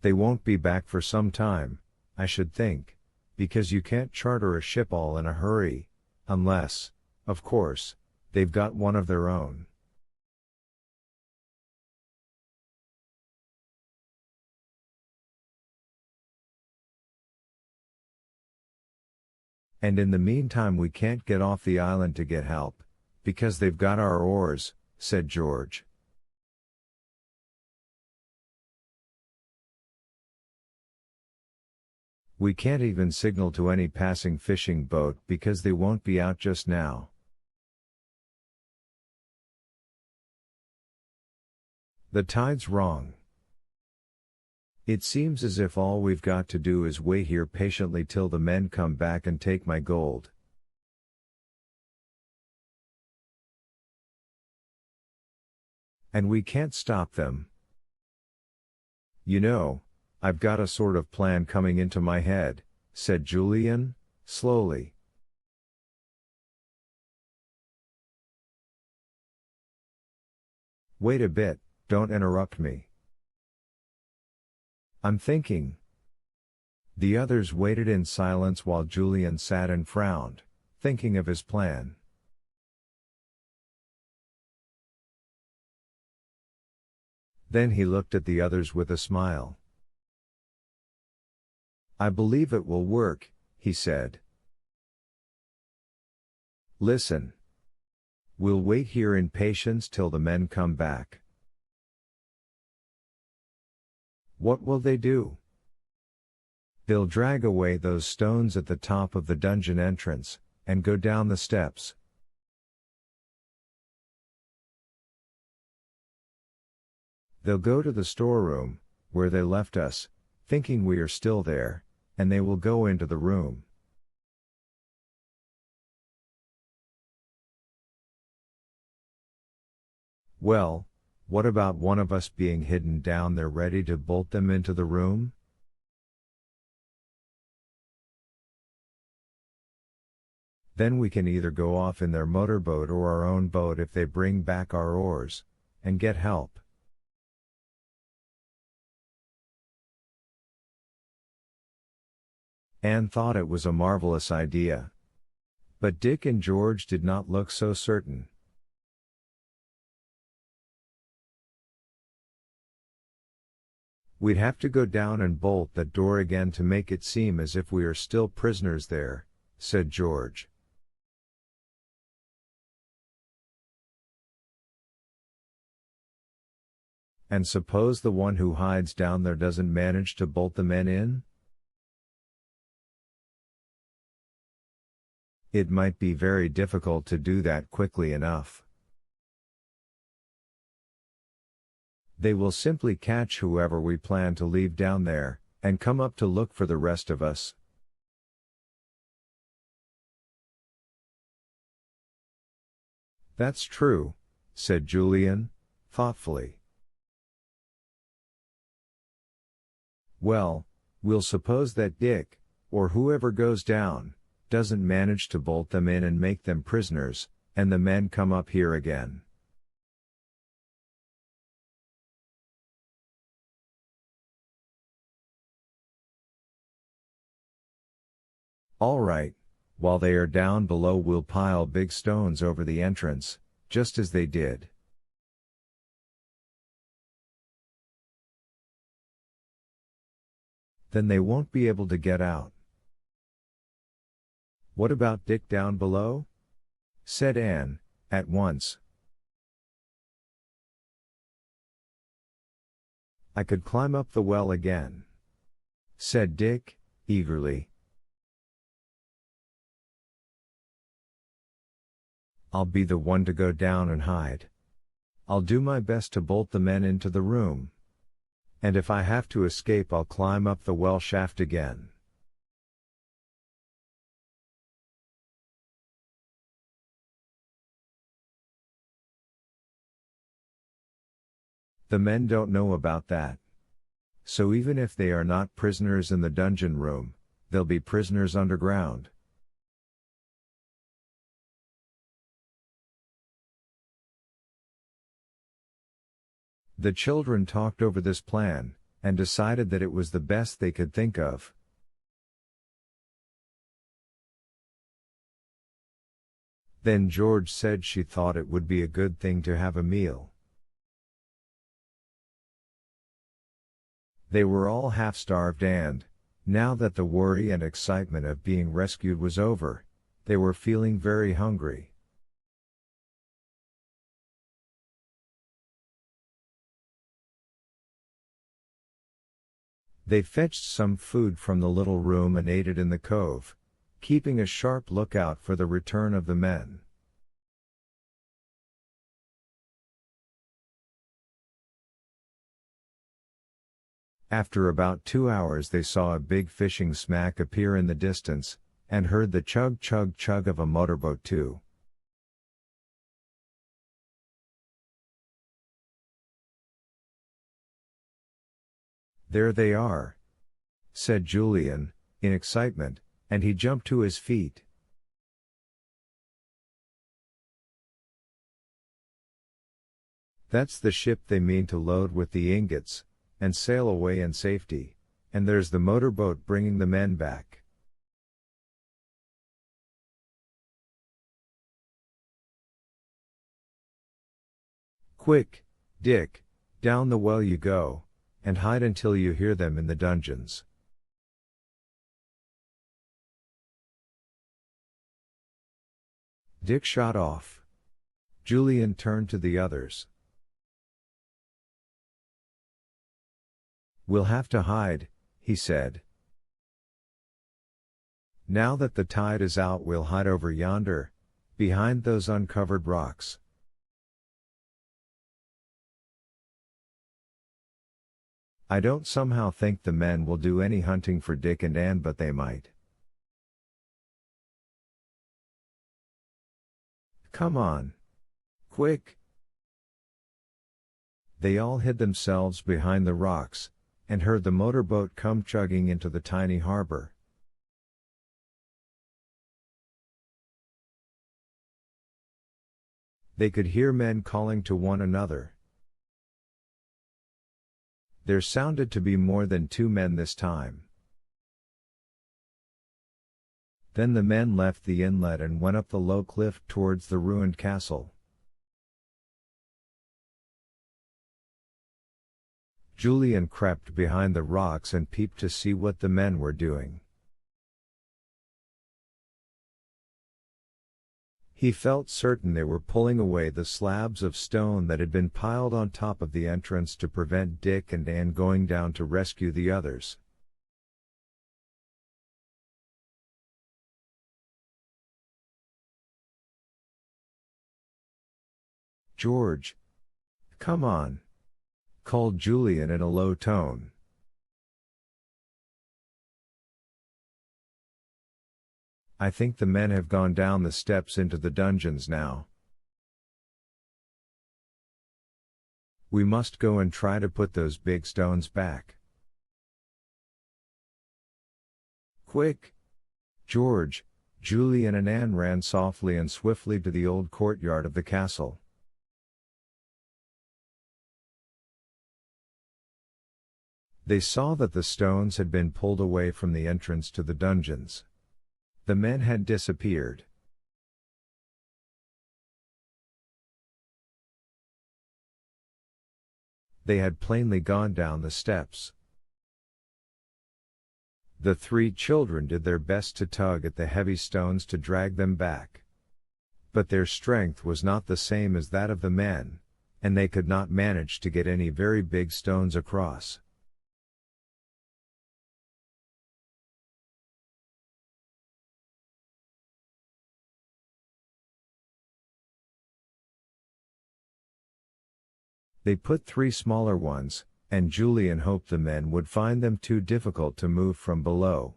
They won't be back for some time, I should think, because you can't charter a ship all in a hurry, unless, of course, they've got one of their own. And in the meantime we can't get off the island to get help, because they've got our oars, said George. We can't even signal to any passing fishing boat because they won't be out just now. The tide's wrong. It seems as if all we've got to do is wait here patiently till the men come back and take my gold. And we can't stop them. You know, I've got a sort of plan coming into my head, said Julian, slowly. Wait a bit, don't interrupt me. I'm thinking. The others waited in silence while Julian sat and frowned, thinking of his plan. Then he looked at the others with a smile. I believe it will work, he said. Listen. We'll wait here in patience till the men come back. What will they do? They'll drag away those stones at the top of the dungeon entrance, and go down the steps. They'll go to the storeroom, where they left us, thinking we are still there, and they will go into the room. Well, what about one of us being hidden down there ready to bolt them into the room? Then we can either go off in their motorboat or our own boat if they bring back our oars, and get help. Anne thought it was a marvelous idea. But Dick and George did not look so certain. We'd have to go down and bolt that door again to make it seem as if we are still prisoners there, said George. And suppose the one who hides down there doesn't manage to bolt the men in? It might be very difficult to do that quickly enough. They will simply catch whoever we plan to leave down there, and come up to look for the rest of us. That's true, said Julian, thoughtfully. Well, we'll suppose that Dick, or whoever goes down, doesn't manage to bolt them in and make them prisoners, and the men come up here again. All right, while they are down below we'll pile big stones over the entrance, just as they did. Then they won't be able to get out. What about Dick down below? Said Anne, at once. I could climb up the well again, said Dick, eagerly. I'll be the one to go down and hide. I'll do my best to bolt the men into the room. And if I have to escape I'll climb up the well shaft again. The men don't know about that. So even if they are not prisoners in the dungeon room, they'll be prisoners underground. The children talked over this plan, and decided that it was the best they could think of. Then George said she thought it would be a good thing to have a meal. They were all half-starved and, now that the worry and excitement of being rescued was over, they were feeling very hungry. They fetched some food from the little room and ate it in the cove, keeping a sharp lookout for the return of the men. After about 2 hours they saw a big fishing smack appear in the distance, and heard the chug-chug-chug of a motorboat too. "There they are," said Julian, in excitement, and he jumped to his feet. "That's the ship they mean to load with the ingots, and sail away in safety, and there's the motorboat bringing the men back." "Quick, Dick, down the well you go, and hide until you hear them in the dungeons." Dick shot off. Julian turned to the others. "We'll have to hide," he said. "Now that the tide is out, we'll hide over yonder, behind those uncovered rocks." "I don't somehow think the men will do any hunting for Dick and Ann, but they might." "Come on. Quick!" They all hid themselves behind the rocks, and heard the motorboat come chugging into the tiny harbor. They could hear men calling to one another. There sounded to be more than 2 men this time. Then the men left the inlet and went up the low cliff towards the ruined castle. Julian crept behind the rocks and peeped to see what the men were doing. He felt certain they were pulling away the slabs of stone that had been piled on top of the entrance to prevent Dick and Ann going down to rescue the others. "George! Come on!" called Julian in a low tone. "I think the men have gone down the steps into the dungeons now. We must go and try to put those big stones back." "Quick! George!" Julian and Ann ran softly and swiftly to the old courtyard of the castle. They saw that the stones had been pulled away from the entrance to the dungeons. The men had disappeared. They had plainly gone down the steps. The 3 children did their best to tug at the heavy stones to drag them back. But their strength was not the same as that of the men, and they could not manage to get any very big stones across. They put 3 smaller ones, and Julian hoped the men would find them too difficult to move from below.